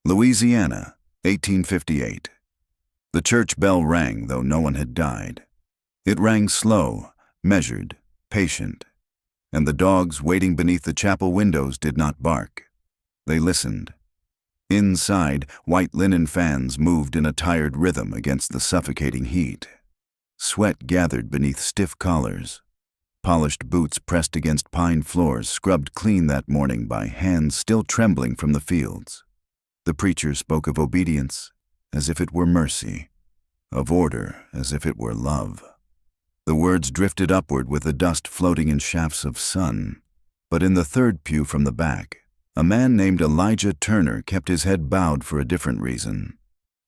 Louisiana, 1858. The church bell rang, though no one had died. It rang slow, measured, patient, and the dogs waiting beneath the chapel windows did not bark. They listened. Inside, white linen fans moved in a tired rhythm against the suffocating heat. Sweat gathered beneath stiff collars. Polished boots pressed against pine floors, scrubbed clean that morning by hands still trembling from the fields. The preacher spoke of obedience as if it were mercy, of order as if it were love. The words drifted upward with the dust floating in shafts of sun. But in the third pew from the back, a man named Elijah Turner kept his head bowed for a different reason.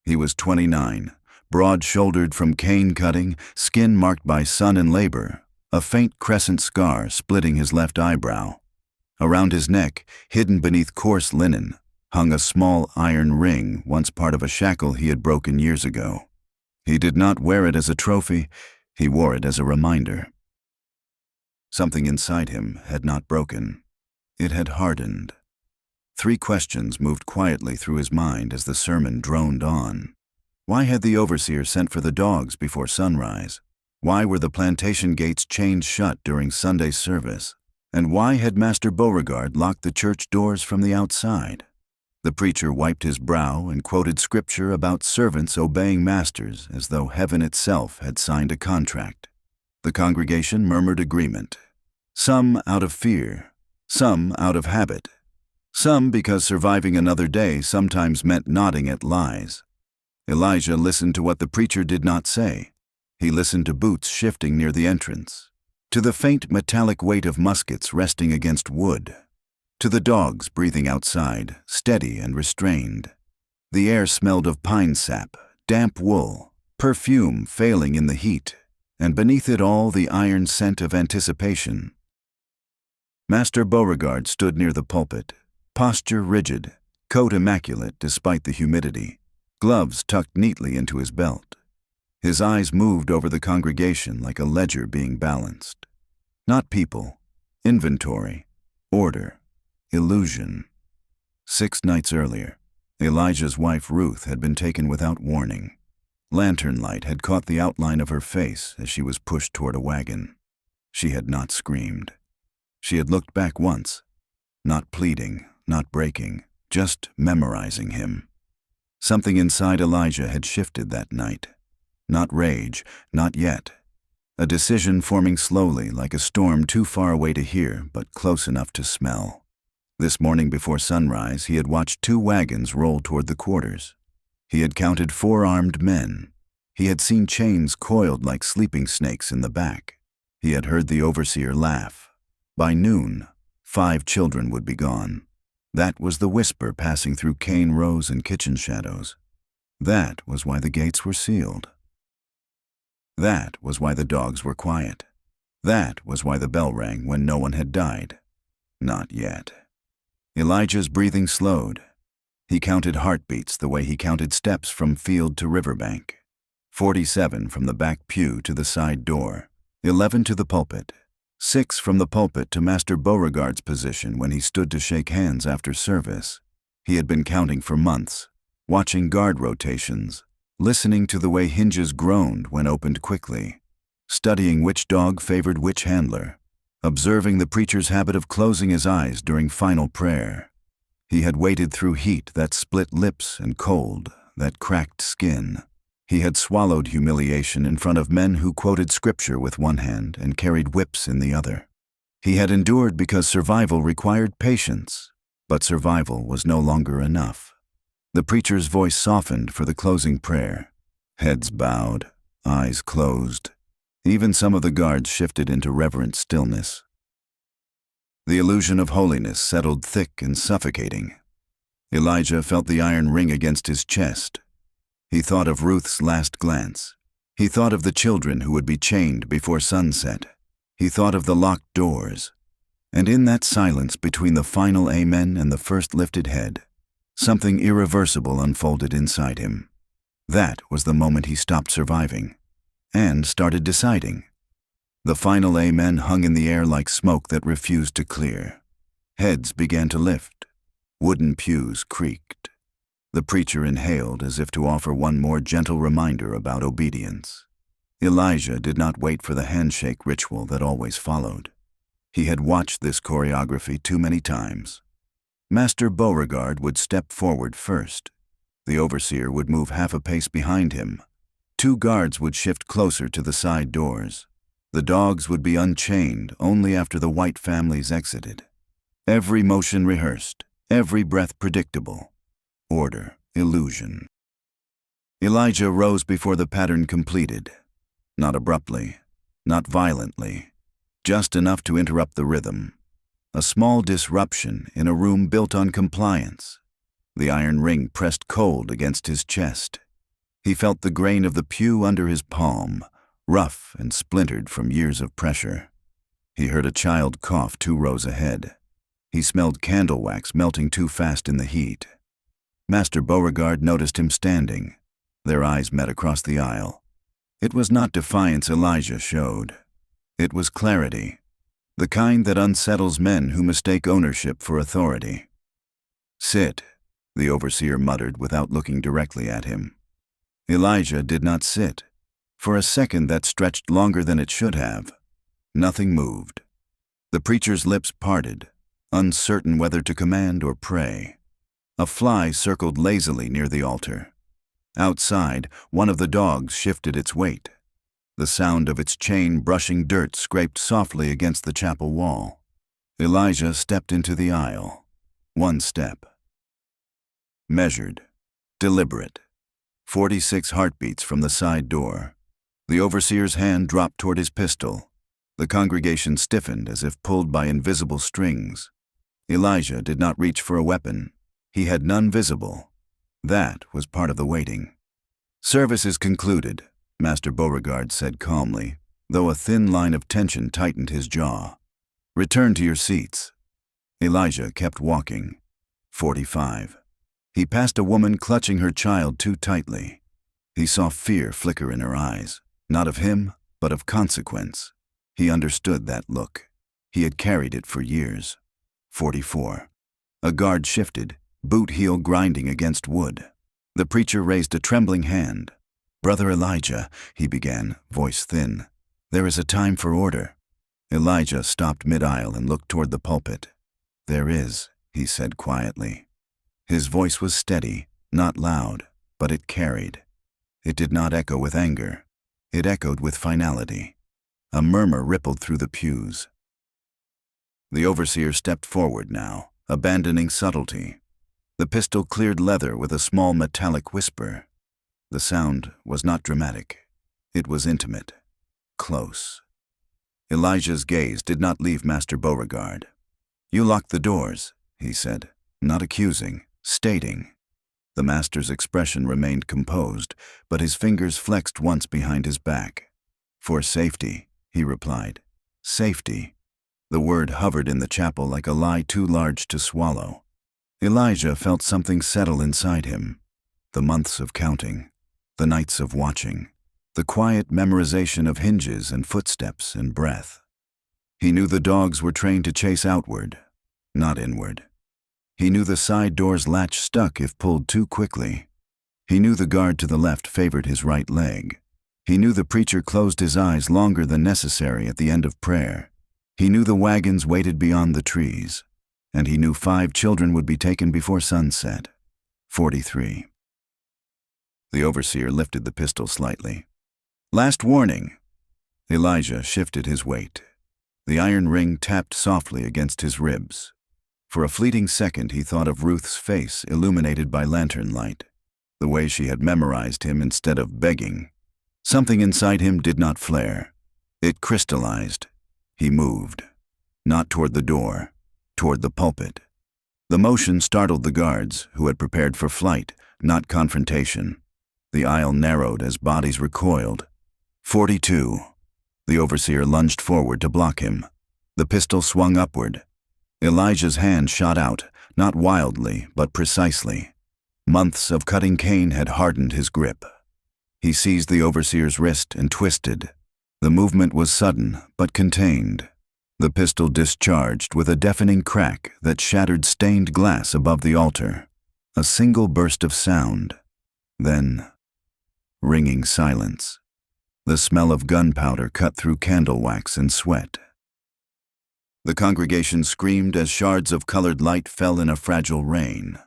He was 29, broad-shouldered from cane cutting, skin marked by sun and labor, a faint crescent scar splitting his left eyebrow. Around his neck, hidden beneath coarse linen, hung a small iron ring, once part of a shackle he had broken years ago. He did not wear it as a trophy, he wore it as a reminder. Something inside him had not broken. It had hardened. 3 questions moved quietly through his mind as the sermon droned on. Why had the overseer sent for the dogs before sunrise? Why were the plantation gates chained shut during Sunday service? And why had Master Beauregard locked the church doors from the outside? The preacher wiped his brow and quoted scripture about servants obeying masters as though heaven itself had signed a contract. The congregation murmured agreement. Some out of fear, some out of habit, some because surviving another day sometimes meant nodding at lies. Elijah listened to what the preacher did not say. He listened to boots shifting near the entrance, to the faint metallic weight of muskets resting against wood, to the dogs breathing outside, steady and restrained. The air smelled of pine sap, damp wool, perfume failing in the heat, and beneath it all the iron scent of anticipation. Master Beauregard stood near the pulpit, posture rigid, coat immaculate despite the humidity, gloves tucked neatly into his belt. His eyes moved over the congregation like a ledger being balanced. Not people, inventory, order, illusion. 6 nights earlier, Elijah's wife Ruth had been taken without warning. Lantern light had caught the outline of her face as she was pushed toward a wagon. She had not screamed. She had looked back once, not pleading, not breaking, just memorizing him. Something inside Elijah had shifted that night. Not rage, not yet. A decision forming slowly like a storm too far away to hear but close enough to smell. This morning before sunrise, he had watched 2 wagons roll toward the quarters. He had counted 4 armed men. He had seen chains coiled like sleeping snakes in the back. He had heard the overseer laugh. By noon, 5 children would be gone. That was the whisper passing through cane rows and kitchen shadows. That was why the gates were sealed. That was why the dogs were quiet. That was why the bell rang when no one had died. Not yet. Elijah's breathing slowed. He counted heartbeats the way he counted steps from field to riverbank. 47 from the back pew to the side door, 11 to the pulpit, 6 from the pulpit to Master Beauregard's position when he stood to shake hands after service. He had been counting for months, watching guard rotations, listening to the way hinges groaned when opened quickly, studying which dog favored which handler, observing the preacher's habit of closing his eyes during final prayer. He had waited through heat that split lips and cold, that cracked skin. He had swallowed humiliation in front of men who quoted scripture with one hand and carried whips in the other. He had endured because survival required patience, but survival was no longer enough. The preacher's voice softened for the closing prayer. Heads bowed, eyes closed. Even some of the guards shifted into reverent stillness. The illusion of holiness settled thick and suffocating. Elijah felt the iron ring against his chest. He thought of Ruth's last glance. He thought of the children who would be chained before sunset. He thought of the locked doors. And in that silence between the final amen and the first lifted head, something irreversible unfolded inside him. That was the moment he stopped surviving and started deciding. The final amen hung in the air like smoke that refused to clear. Heads began to lift. Wooden pews creaked. The preacher inhaled as if to offer one more gentle reminder about obedience. Elijah did not wait for the handshake ritual that always followed. He had watched this choreography too many times. Master Beauregard would step forward first. The overseer would move half a pace behind him. 2 guards would shift closer to the side doors. The dogs would be unchained only after the white families exited. Every motion rehearsed, every breath predictable. Order, illusion. Elijah rose before the pattern completed. Not abruptly, not violently, just enough to interrupt the rhythm. A small disruption in a room built on compliance. The iron ring pressed cold against his chest. He felt the grain of the pew under his palm, rough and splintered from years of pressure. He heard a child cough 2 rows ahead. He smelled candle wax melting too fast in the heat. Master Beauregard noticed him standing. Their eyes met across the aisle. It was not defiance Elijah showed. It was clarity, the kind that unsettles men who mistake ownership for authority. "Sit," the overseer muttered without looking directly at him. Elijah did not sit. For a second that stretched longer than it should have. Nothing moved. The preacher's lips parted, uncertain whether to command or pray. A fly circled lazily near the altar. Outside, one of the dogs shifted its weight. The sound of its chain brushing dirt scraped softly against the chapel wall. Elijah stepped into the aisle. 1 step. Measured. Deliberate. 46 heartbeats from the side door. The overseer's hand dropped toward his pistol. The congregation stiffened as if pulled by invisible strings. Elijah did not reach for a weapon. He had none visible. That was part of the waiting. "Service is concluded," Master Beauregard said calmly, though a thin line of tension tightened his jaw. "Return to your seats." Elijah kept walking. 45. He passed a woman clutching her child too tightly. He saw fear flicker in her eyes, not of him, but of consequence. He understood that look. He had carried it for years. 44. A guard shifted, boot heel grinding against wood. The preacher raised a trembling hand. "Brother Elijah," he began, voice thin, "there is a time for order." Elijah stopped mid-aisle and looked toward the pulpit. "There is," he said quietly. His voice was steady, not loud, but it carried. It did not echo with anger. It echoed with finality. A murmur rippled through the pews. The overseer stepped forward now, abandoning subtlety. The pistol cleared leather with a small metallic whisper. The sound was not dramatic. It was intimate, close. Elijah's gaze did not leave Master Beauregard. "You locked the doors," he said, not accusing, stating. The master's expression remained composed, but his fingers flexed once behind his back. "For safety," he replied. Safety. The word hovered in the chapel like a lie too large to swallow. Elijah felt something settle inside him. The months of counting, the nights of watching, the quiet memorization of hinges and footsteps and breath. He knew the dogs were trained to chase outward, not inward. He knew the side door's latch stuck if pulled too quickly. He knew the guard to the left favored his right leg. He knew the preacher closed his eyes longer than necessary at the end of prayer. He knew the wagons waited beyond the trees. And he knew 5 children would be taken before sunset. 43. The overseer lifted the pistol slightly. "Last warning." Elijah shifted his weight. The iron ring tapped softly against his ribs. For a fleeting second he thought of Ruth's face illuminated by lantern light, the way she had memorized him instead of begging. Something inside him did not flare. It crystallized. He moved. Not toward the door. Toward the pulpit. The motion startled the guards, who had prepared for flight, not confrontation. The aisle narrowed as bodies recoiled. 42. The overseer lunged forward to block him. The pistol swung upward. Elijah's hand shot out, not wildly, but precisely. Months of cutting cane had hardened his grip. He seized the overseer's wrist and twisted. The movement was sudden, but contained. The pistol discharged with a deafening crack that shattered stained glass above the altar. A single burst of sound, then ringing silence. The smell of gunpowder cut through candle wax and sweat. The congregation screamed as shards of colored light fell in a fragile rain.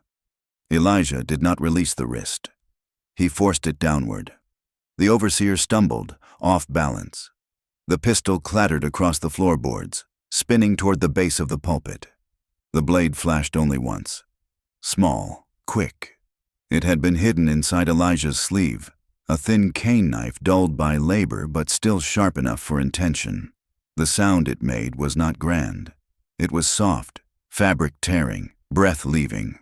Elijah did not release the wrist. He forced it downward. The overseer stumbled, off balance. The pistol clattered across the floorboards, spinning toward the base of the pulpit. The blade flashed only once. Small, quick. It had been hidden inside Elijah's sleeve, a thin cane knife dulled by labor but still sharp enough for intention. The sound it made was not grand. It was soft, fabric tearing, breath leaving.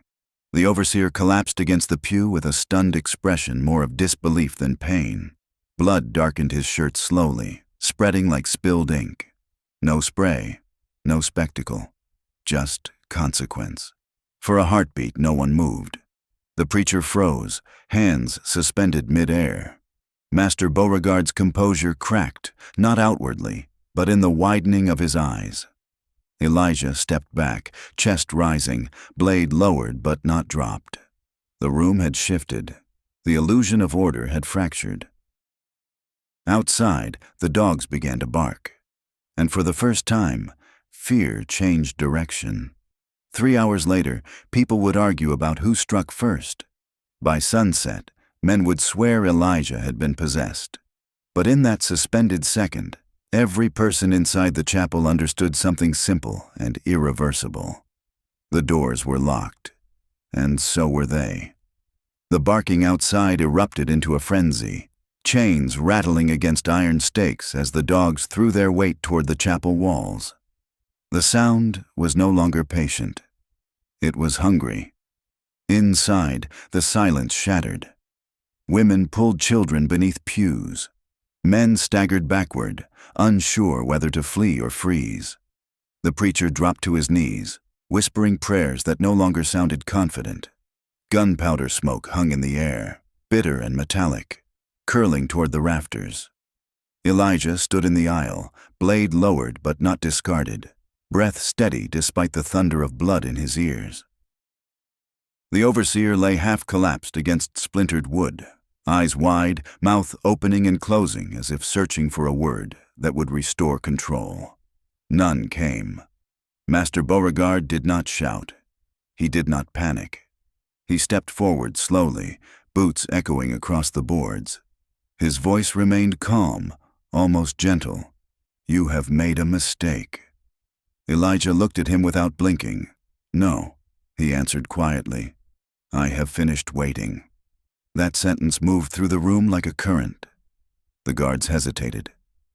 The overseer collapsed against the pew with a stunned expression more of disbelief than pain. Blood darkened his shirt slowly, spreading like spilled ink. No spray, no spectacle, just consequence. For a heartbeat, no one moved. The preacher froze, hands suspended mid-air. Master Beauregard's composure cracked, not outwardly, but in the widening of his eyes. Elijah stepped back, chest rising, blade lowered but not dropped. The room had shifted. The illusion of order had fractured. Outside, the dogs began to bark. And for the first time, fear changed direction. 3 hours later, people would argue about who struck first. By sunset, men would swear Elijah had been possessed. But in that suspended second, every person inside the chapel understood something simple and irreversible. The doors were locked, and so were they. The barking outside erupted into a frenzy, chains rattling against iron stakes as the dogs threw their weight toward the chapel walls. The sound was no longer patient. It was hungry. Inside, the silence shattered. Women pulled children beneath pews. Men staggered backward, unsure whether to flee or freeze. The preacher dropped to his knees, whispering prayers that no longer sounded confident. Gunpowder smoke hung in the air, bitter and metallic, curling toward the rafters. Elijah stood in the aisle, blade lowered but not discarded, breath steady despite the thunder of blood in his ears. The overseer lay half-collapsed against splintered wood, eyes wide, mouth opening and closing as if searching for a word that would restore control. None came. Master Beauregard did not shout. He did not panic. He stepped forward slowly, boots echoing across the boards. His voice remained calm, almost gentle. "You have made a mistake." Elijah looked at him without blinking. "No," he answered quietly. "I have finished waiting." That sentence moved through the room like a current. The guards hesitated.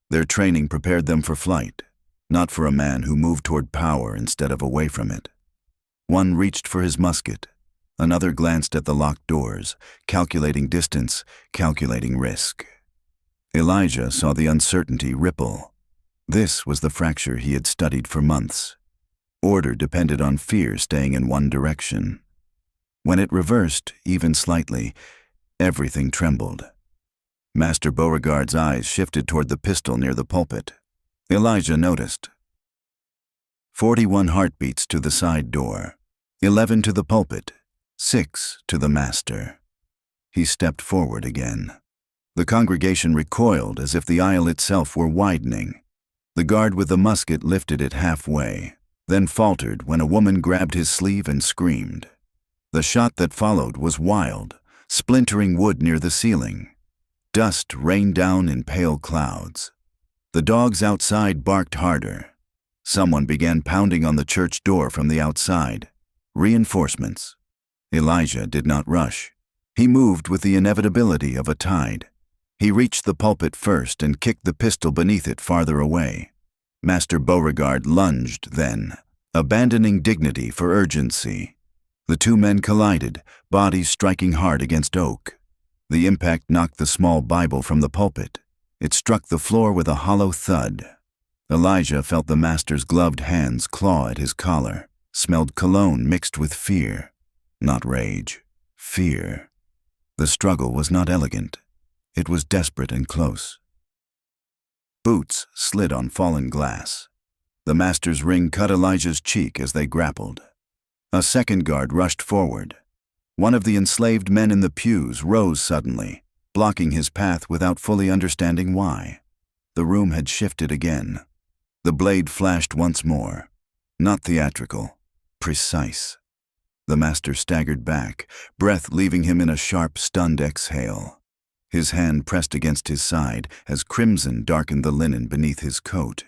Their training prepared them for flight, not for a man who moved toward power instead of away from it. One reached for his musket. Another glanced at the locked doors, calculating distance, calculating risk. Elijah saw the uncertainty ripple. This was the fracture he had studied for months. Order depended on fear staying in one direction. When it reversed, even slightly, everything trembled. Master Beauregard's eyes shifted toward the pistol near the pulpit. Elijah noticed. 41 heartbeats to the side door, 11 to the pulpit, 6 to the master. He stepped forward again. The congregation recoiled as if the aisle itself were widening. The guard with the musket lifted it halfway, then faltered when a woman grabbed his sleeve and screamed. The shot that followed was wild, splintering wood near the ceiling. Dust rained down in pale clouds. The dogs outside barked harder. Someone began pounding on the church door from the outside. Reinforcements. Elijah did not rush. He moved with the inevitability of a tide. He reached the pulpit first and kicked the pistol beneath it farther away. Master Beauregard lunged then, abandoning dignity for urgency. The two men collided, bodies striking hard against oak. The impact knocked the small Bible from the pulpit. It struck the floor with a hollow thud. Elijah felt the master's gloved hands claw at his collar, smelled cologne mixed with fear. Not rage, fear. The struggle was not elegant. It was desperate and close. Boots slid on fallen glass. The master's ring cut Elijah's cheek as they grappled. A second guard rushed forward. One of the enslaved men in the pews rose suddenly, blocking his path without fully understanding why. The room had shifted again. The blade flashed once more. Not theatrical, precise. The master staggered back, breath leaving him in a sharp, stunned exhale. His hand pressed against his side as crimson darkened the linen beneath his coat.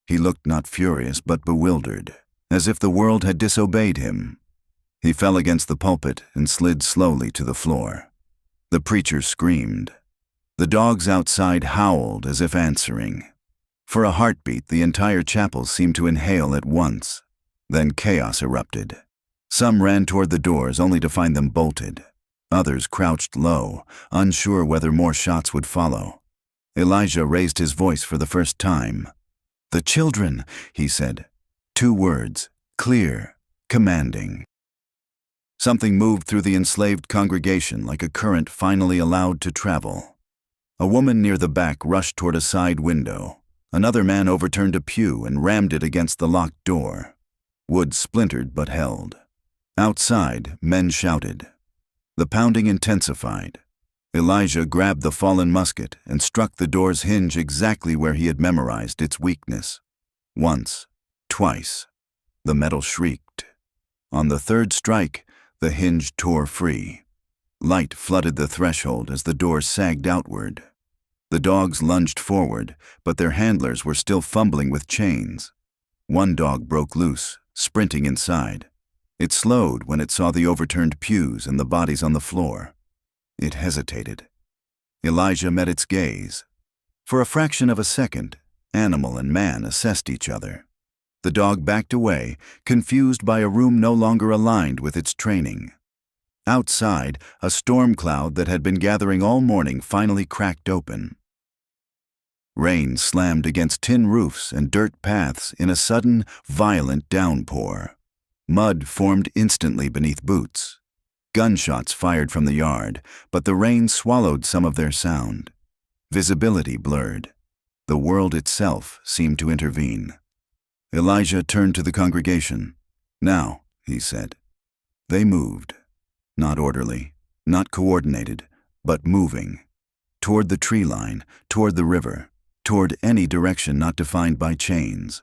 He looked not furious but bewildered, as if the world had disobeyed him. He fell against the pulpit and slid slowly to the floor. The preacher screamed. The dogs outside howled as if answering. For a heartbeat, the entire chapel seemed to inhale at once. Then chaos erupted. Some ran toward the doors only to find them bolted. Others crouched low, unsure whether more shots would follow. Elijah raised his voice for the first time. "The children," he said. 2 words, clear, commanding. Something moved through the enslaved congregation like a current finally allowed to travel. A woman near the back rushed toward a side window. Another man overturned a pew and rammed it against the locked door. Wood splintered but held. Outside, men shouted. The pounding intensified. Elijah grabbed the fallen musket and struck the door's hinge exactly where he had memorized its weakness. Once, twice. The metal shrieked. On the 3rd strike, the hinge tore free. Light flooded the threshold as the door sagged outward. The dogs lunged forward, but their handlers were still fumbling with chains. One dog broke loose, sprinting inside. It slowed when it saw the overturned pews and the bodies on the floor. It hesitated. Elijah met its gaze. For a fraction of a second, animal and man assessed each other. The dog backed away, confused by a room no longer aligned with its training. Outside, a storm cloud that had been gathering all morning finally cracked open. Rain slammed against tin roofs and dirt paths in a sudden, violent downpour. Mud formed instantly beneath boots. Gunshots fired from the yard, but the rain swallowed some of their sound. Visibility blurred. The world itself seemed to intervene. Elijah turned to the congregation. "Now," he said. They moved. Not orderly, not coordinated, but moving. Toward the tree line, toward the river, toward any direction not defined by chains.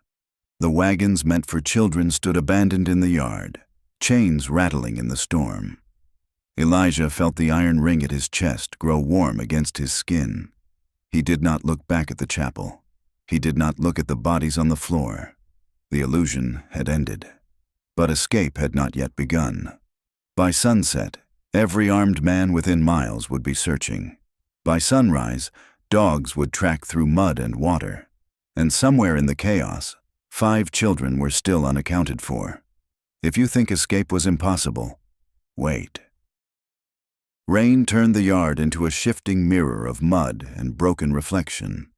The wagons meant for children stood abandoned in the yard, chains rattling in the storm. Elijah felt the iron ring at his chest grow warm against his skin. He did not look back at the chapel. He did not look at the bodies on the floor. The illusion had ended. But escape had not yet begun. By sunset, every armed man within miles would be searching. By sunrise, dogs would track through mud and water. And somewhere in the chaos, 5 children were still unaccounted for. If you think escape was impossible, wait. Rain turned the yard into a shifting mirror of mud and broken reflection.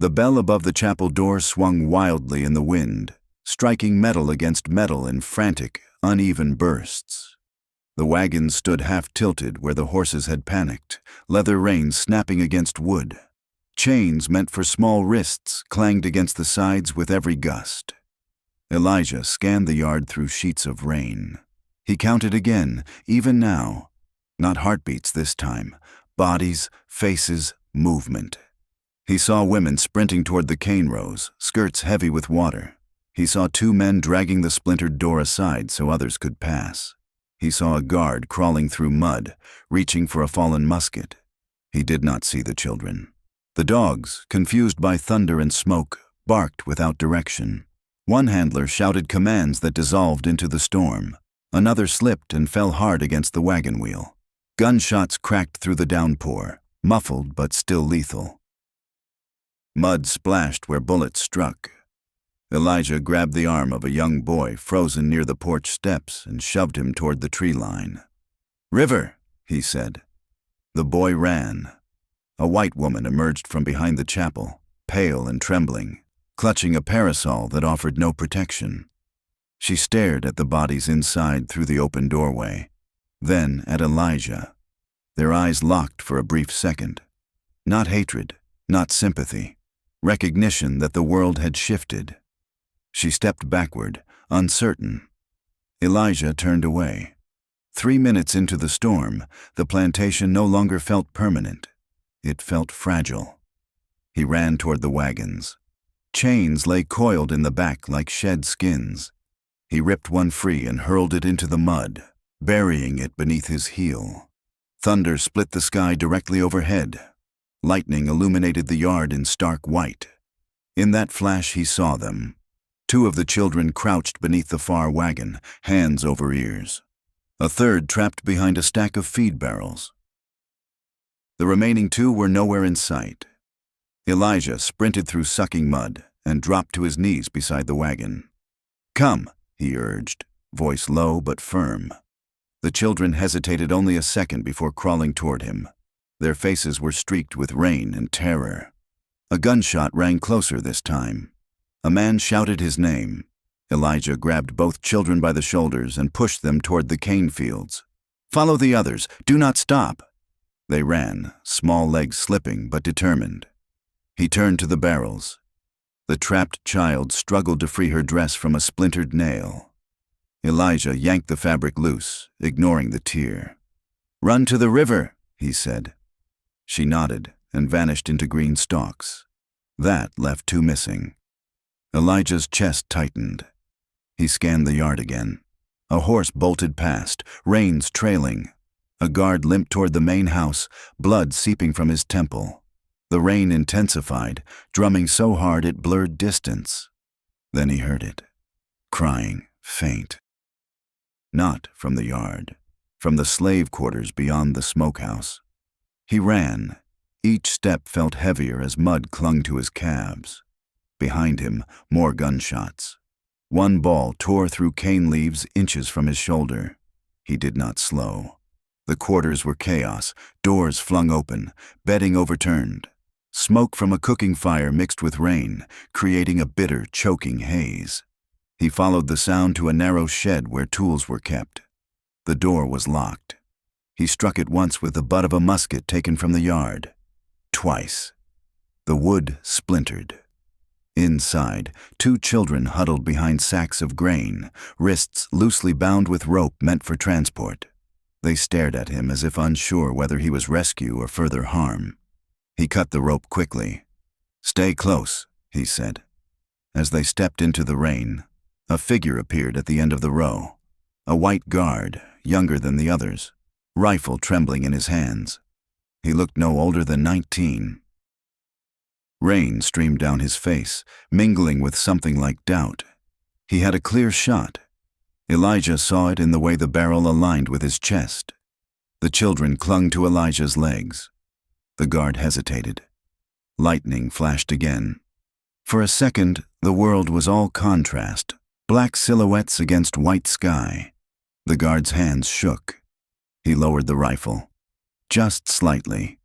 The bell above the chapel door swung wildly in the wind, striking metal against metal in frantic, uneven bursts. The wagons stood half-tilted where the horses had panicked, leather reins snapping against wood. Chains meant for small wrists clanged against the sides with every gust. Elijah scanned the yard through sheets of rain. He counted again, even now. Not heartbeats this time, bodies, faces, movement. He saw women sprinting toward the cane rows, skirts heavy with water. He saw 2 men dragging the splintered door aside so others could pass. He saw a guard crawling through mud, reaching for a fallen musket. He did not see the children. The dogs, confused by thunder and smoke, barked without direction. One handler shouted commands that dissolved into the storm. Another slipped and fell hard against the wagon wheel. Gunshots cracked through the downpour, muffled but still lethal. Mud splashed where bullets struck. Elijah grabbed the arm of a young boy frozen near the porch steps and shoved him toward the tree line. "River," he said. The boy ran. A white woman emerged from behind the chapel, pale and trembling, clutching a parasol that offered no protection. She stared at the bodies inside through the open doorway, then at Elijah. Their eyes locked for a brief second. Not hatred, not sympathy, recognition that the world had shifted. She stepped backward, uncertain. Elijah turned away. 3 minutes into the storm, the plantation no longer felt permanent. It felt fragile. He ran toward the wagons. Chains lay coiled in the back like shed skins. He ripped one free and hurled it into the mud, burying it beneath his heel. Thunder split the sky directly overhead. Lightning illuminated the yard in stark white. In that flash he saw them. 2 of the children crouched beneath the far wagon, hands over ears. A third trapped behind a stack of feed barrels. The remaining 2 were nowhere in sight. Elijah sprinted through sucking mud and dropped to his knees beside the wagon. "Come," he urged, voice low but firm. The children hesitated only a second before crawling toward him. Their faces were streaked with rain and terror. A gunshot rang closer this time. A man shouted his name. Elijah grabbed both children by the shoulders and pushed them toward the cane fields. "Follow the others. Do not stop." They ran, small legs slipping but determined. He turned to the barrels. The trapped child struggled to free her dress from a splintered nail. Elijah yanked the fabric loose, ignoring the tear. "Run to the river," he said. She nodded and vanished into green stalks. That left 2 missing. Elijah's chest tightened. He scanned the yard again. A horse bolted past, reins trailing. A guard limped toward the main house, blood seeping from his temple. The rain intensified, drumming so hard it blurred distance. Then he heard it, crying, faint. Not from the yard, from the slave quarters beyond the smokehouse. He ran. Each step felt heavier as mud clung to his calves. Behind him, more gunshots. One ball tore through cane leaves inches from his shoulder. He did not slow. The quarters were chaos, doors flung open, bedding overturned. Smoke from a cooking fire mixed with rain, creating a bitter, choking haze. He followed the sound to a narrow shed where tools were kept. The door was locked. He struck it once with the butt of a musket taken from the yard. Twice. The wood splintered. Inside, 2 children huddled behind sacks of grain, wrists loosely bound with rope meant for transport. They stared at him as if unsure whether he was rescue or further harm. He cut the rope quickly. "Stay close," he said. As they stepped into the rain, a figure appeared at the end of the row. A white guard, younger than the others, rifle trembling in his hands. He looked no older than 19. Rain streamed down his face, mingling with something like doubt. He had a clear shot. Elijah saw it in the way the barrel aligned with his chest. The children clung to Elijah's legs. The guard hesitated. Lightning flashed again. For a second, the world was all contrast, black silhouettes against white sky. The guard's hands shook. He lowered the rifle. Just slightly.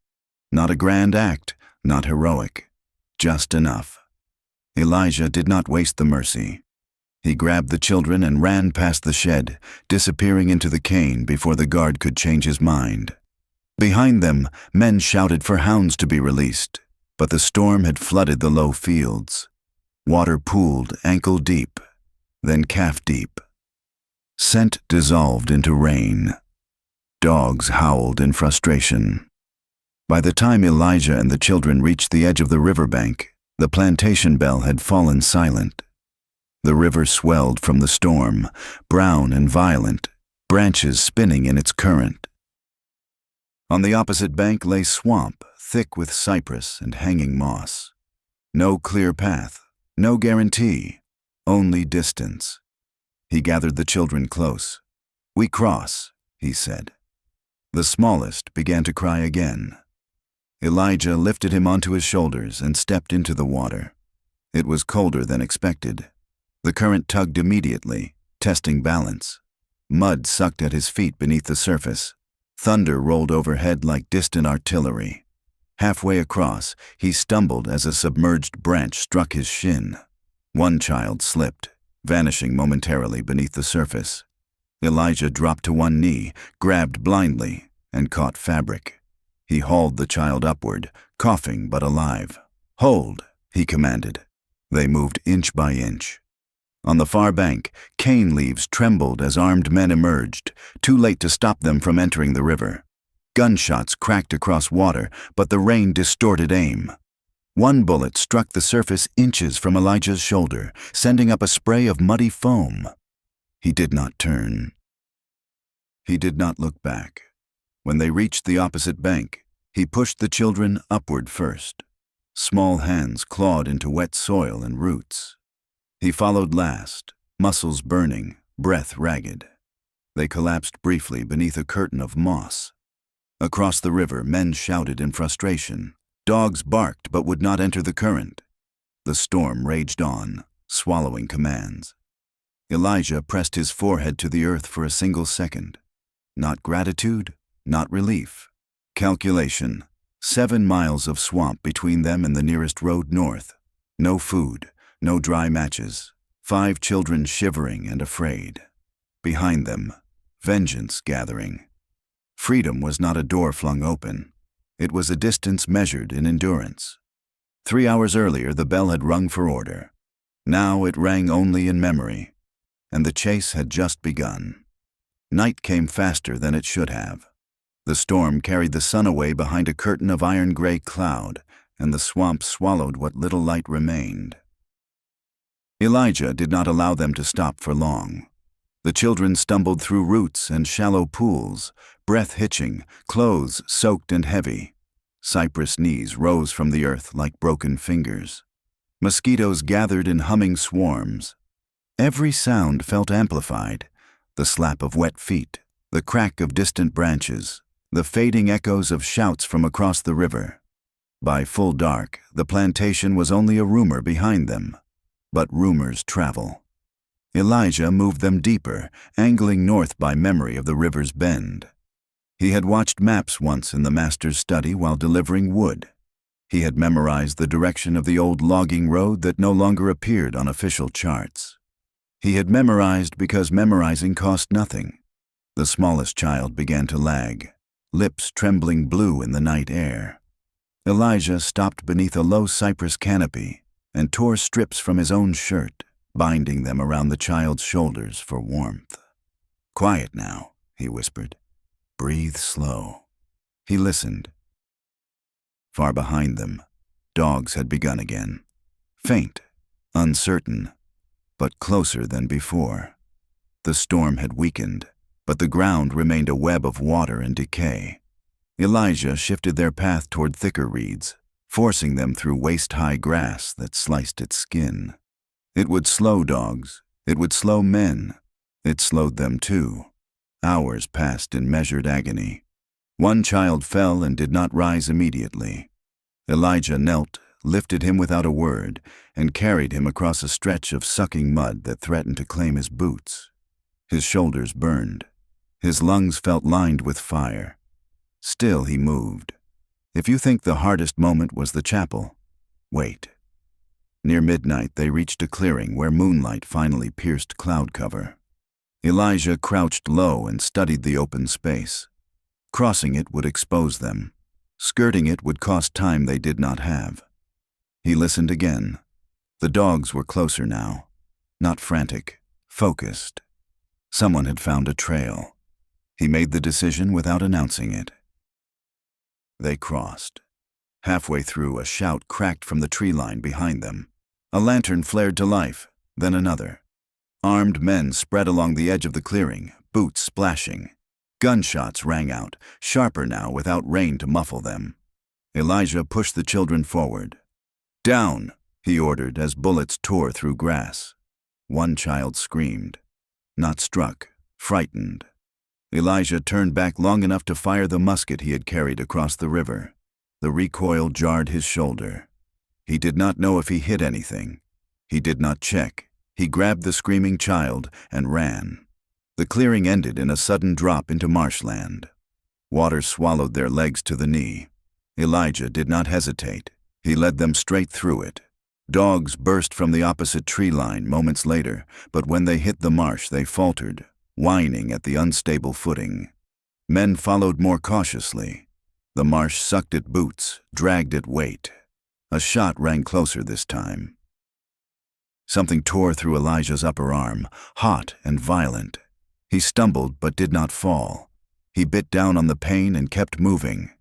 Not a grand act, not heroic. Just enough. Elijah did not waste the mercy. He grabbed the children and ran past the shed, disappearing into the cane before the guard could change his mind. Behind them, men shouted for hounds to be released, but the storm had flooded the low fields. Water pooled ankle deep, then calf deep. Scent dissolved into rain. Dogs howled in frustration. By the time Elijah and the children reached the edge of the riverbank, the plantation bell had fallen silent. The river swelled from the storm, brown and violent, branches spinning in its current. On the opposite bank lay swamp, thick with cypress and hanging moss. No clear path, no guarantee, only distance. He gathered the children close. "We cross," he said. The smallest began to cry again. Elijah lifted him onto his shoulders and stepped into the water. It was colder than expected. The current tugged immediately, testing balance. Mud sucked at his feet beneath the surface. Thunder rolled overhead like distant artillery. Halfway across, he stumbled as a submerged branch struck his shin. One child slipped, vanishing momentarily beneath the surface. Elijah dropped to one knee, grabbed blindly, and caught fabric. He hauled the child upward, coughing but alive. "Hold," he commanded. They moved inch by inch. On the far bank, cane leaves trembled as armed men emerged, too late to stop them from entering the river. Gunshots cracked across water, but the rain distorted aim. One bullet struck the surface inches from Elijah's shoulder, sending up a spray of muddy foam. He did not turn. He did not look back. When they reached the opposite bank, he pushed the children upward first. Small hands clawed into wet soil and roots. He followed last, muscles burning, breath ragged. They collapsed briefly beneath a curtain of moss. Across the river, men shouted in frustration. Dogs barked but would not enter the current. The storm raged on, swallowing commands. Elijah pressed his forehead to the earth for a single second. Not gratitude, not relief. Calculation. 7 miles of swamp between them and the nearest road north. No food, no dry matches. 5 children shivering and afraid. Behind them, vengeance gathering. Freedom was not a door flung open. It was a distance measured in endurance. 3 hours earlier, the bell had rung for order. Now it rang only in memory, and the chase had just begun. Night came faster than it should have. The storm carried the sun away behind a curtain of iron-gray cloud, and the swamp swallowed what little light remained. Elijah did not allow them to stop for long. The children stumbled through roots and shallow pools, breath hitching, clothes soaked and heavy. Cypress knees rose from the earth like broken fingers. Mosquitoes gathered in humming swarms. Every sound felt amplified: the slap of wet feet, the crack of distant branches, the fading echoes of shouts from across the river. By full dark, the plantation was only a rumor behind them. But rumors travel. Elijah moved them deeper, angling north by memory of the river's bend. He had watched maps once in the master's study while delivering wood. He had memorized the direction of the old logging road that no longer appeared on official charts. He had memorized because memorizing cost nothing. The smallest child began to lag, lips trembling blue in the night air. Elijah stopped beneath a low cypress canopy and tore strips from his own shirt, binding them around the child's shoulders for warmth. "Quiet now," he whispered. "Breathe slow." He listened. Far behind them, dogs had begun again. Faint, uncertain, but closer than before. The storm had weakened, but the ground remained a web of water and decay. Elijah shifted their path toward thicker reeds, forcing them through waist-high grass that sliced its skin. It would slow dogs. It would slow men. It slowed them too. Hours passed in measured agony. One child fell and did not rise immediately. Elijah knelt, lifted him without a word, and carried him across a stretch of sucking mud that threatened to claim his boots. His shoulders burned. His lungs felt lined with fire. Still he moved. If you think the hardest moment was the chapel, wait. Near midnight, they reached a clearing where moonlight finally pierced cloud cover. Elijah crouched low and studied the open space. Crossing it would expose them. Skirting it would cost time they did not have. He listened again. The dogs were closer now, not frantic, focused. Someone had found a trail. He made the decision without announcing it. They crossed. Halfway through, a shout cracked from the tree line behind them. A lantern flared to life, then another. Armed men spread along the edge of the clearing, boots splashing. Gunshots rang out, sharper now without rain to muffle them. Elijah pushed the children forward. "Down," he ordered as bullets tore through grass. One child screamed. Not struck, frightened. Elijah turned back long enough to fire the musket he had carried across the river. The recoil jarred his shoulder. He did not know if he hit anything. He did not check. He grabbed the screaming child and ran. The clearing ended in a sudden drop into marshland. Water swallowed their legs to the knee. Elijah did not hesitate. He led them straight through it. Dogs burst from the opposite tree line moments later, but when they hit the marsh they faltered, whining at the unstable footing. Men followed more cautiously. The marsh sucked at boots, dragged at weight. A shot rang closer this time. Something tore through Elijah's upper arm, hot and violent. He stumbled but did not fall. He bit down on the pain and kept moving.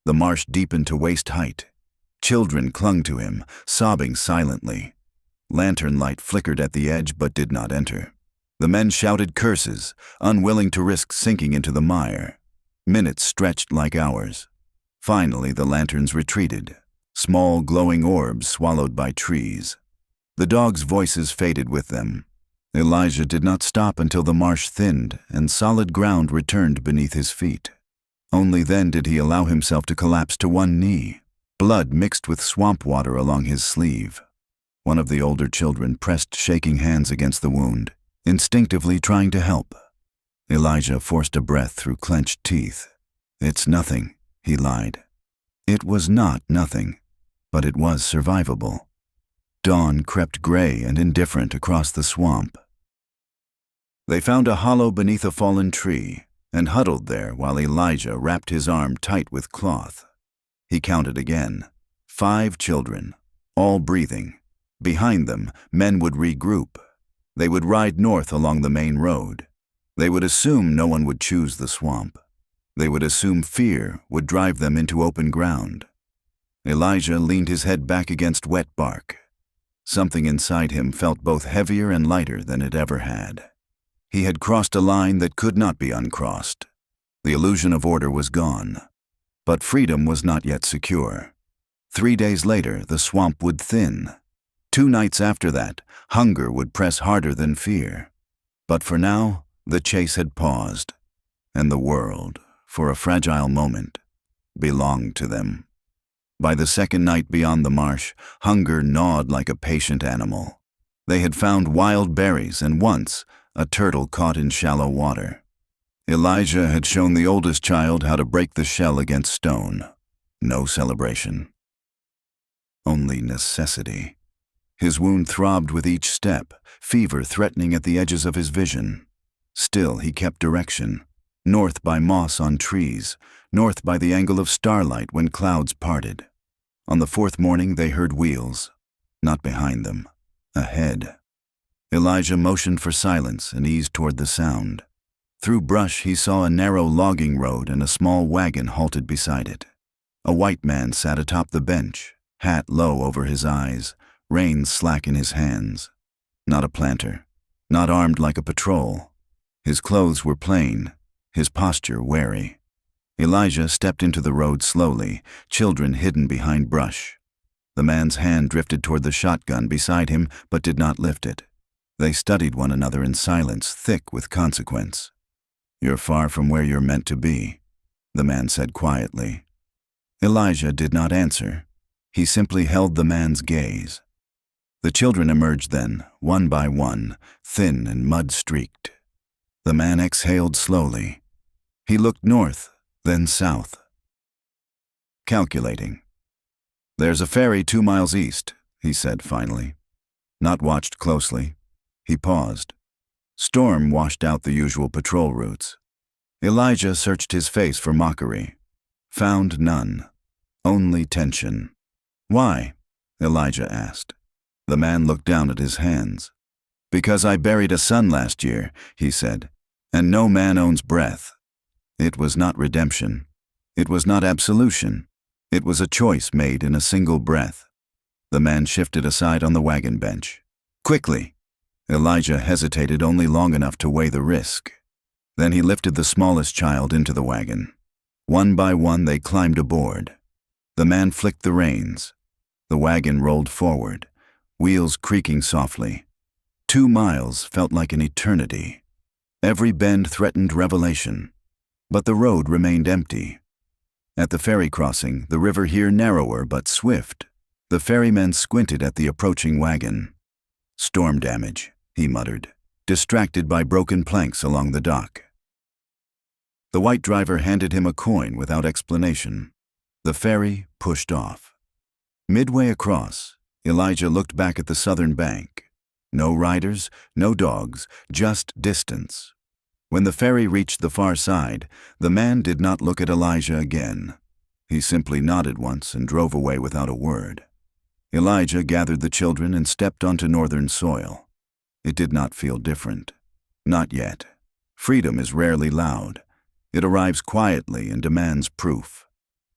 The marsh deepened to waist height. Children clung to him, sobbing silently. Lantern light flickered at the edge but did not enter. The men shouted curses, unwilling to risk sinking into the mire. Minutes stretched like hours. Finally, the lanterns retreated, small glowing orbs swallowed by trees. The dogs' voices faded with them. Elijah did not stop until the marsh thinned and solid ground returned beneath his feet. Only then did he allow himself to collapse to one knee. Blood mixed with swamp water along his sleeve. One of the older children pressed shaking hands against the wound, instinctively trying to help. Elijah forced a breath through clenched teeth. "It's nothing," he lied. It was not nothing, but it was survivable. Dawn crept gray and indifferent across the swamp. They found a hollow beneath a fallen tree and huddled there while Elijah wrapped his arm tight with cloth. He counted again. 5 children, all breathing. Behind them, men would regroup. They would ride north along the main road. They would assume no one would choose the swamp. They would assume fear would drive them into open ground. Elijah leaned his head back against wet bark. Something inside him felt both heavier and lighter than it ever had. He had crossed a line that could not be uncrossed. The illusion of order was gone. But freedom was not yet secure. 3 days later, the swamp would thin. 2 nights after that, hunger would press harder than fear. But for now, the chase had paused, and the world, for a fragile moment, belonged to them. By the second night beyond the marsh, hunger gnawed like a patient animal. They had found wild berries and once, a turtle caught in shallow water. Elijah had shown the oldest child how to break the shell against stone. No celebration. Only necessity. His wound throbbed with each step, fever threatening at the edges of his vision. Still, he kept direction. North by moss on trees, north by the angle of starlight when clouds parted. On the 4th morning they heard wheels, not behind them, ahead. Elijah motioned for silence and eased toward the sound. Through brush he saw a narrow logging road and a small wagon halted beside it. A white man sat atop the bench, hat low over his eyes, reins slack in his hands. Not a planter, not armed like a patrol. His clothes were plain, his posture wary. Elijah stepped into the road slowly, children hidden behind brush. The man's hand drifted toward the shotgun beside him, but did not lift it. They studied one another in silence, thick with consequence. "You're far from where you're meant to be," the man said quietly. Elijah did not answer. He simply held the man's gaze. The children emerged then, one by one, thin and mud-streaked. The man exhaled slowly. He looked north, then south. Calculating. "There's a ferry 2 miles east," he said finally. Not watched closely. He paused. Storm washed out the usual patrol routes. Elijah searched his face for mockery. Found none. Only tension. "Why?" Elijah asked. The man looked down at his hands. "Because I buried a son last year," he said, "and no man owns breath." It was not redemption. It was not absolution. It was a choice made in a single breath. The man shifted aside on the wagon bench. "Quickly!" Elijah hesitated only long enough to weigh the risk. Then he lifted the smallest child into the wagon. One by one they climbed aboard. The man flicked the reins. The wagon rolled forward, wheels creaking softly. 2 miles felt like an eternity. Every bend threatened revelation. But the road remained empty. At the ferry crossing, the river here narrower but swift, the ferryman squinted at the approaching wagon. "Storm damage," he muttered, distracted by broken planks along the dock. The white driver handed him a coin without explanation. The ferry pushed off. Midway across, Elijah looked back at the southern bank. No riders, no dogs, just distance. When the ferry reached the far side, the man did not look at Elijah again. He simply nodded once and drove away without a word. Elijah gathered the children and stepped onto northern soil. It did not feel different. Not yet. Freedom is rarely loud. It arrives quietly and demands proof.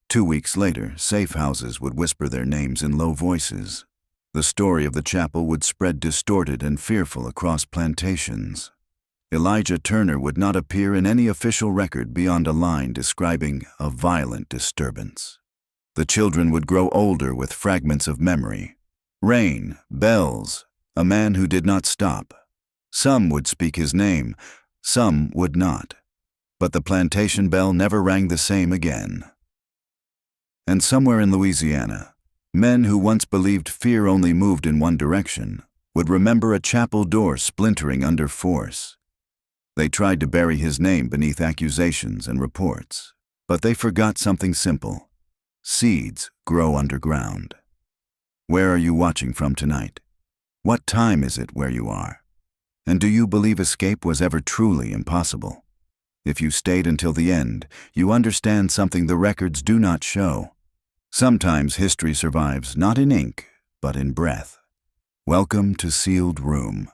2 weeks later, safe houses would whisper their names in low voices. The story of the chapel would spread distorted and fearful across plantations. Elijah Turner would not appear in any official record beyond a line describing a violent disturbance. The children would grow older with fragments of memory. Rain, bells, a man who did not stop. Some would speak his name, some would not. But the plantation bell never rang the same again. And somewhere in Louisiana, men who once believed fear only moved in one direction would remember a chapel door splintering under force. They tried to bury his name beneath accusations and reports, but they forgot something simple. Seeds grow underground. Where are you watching from tonight? What time is it where you are? And do you believe escape was ever truly impossible? If you stayed until the end, you understand something the records do not show. Sometimes history survives not in ink, but in breath. Welcome to Sealed Room.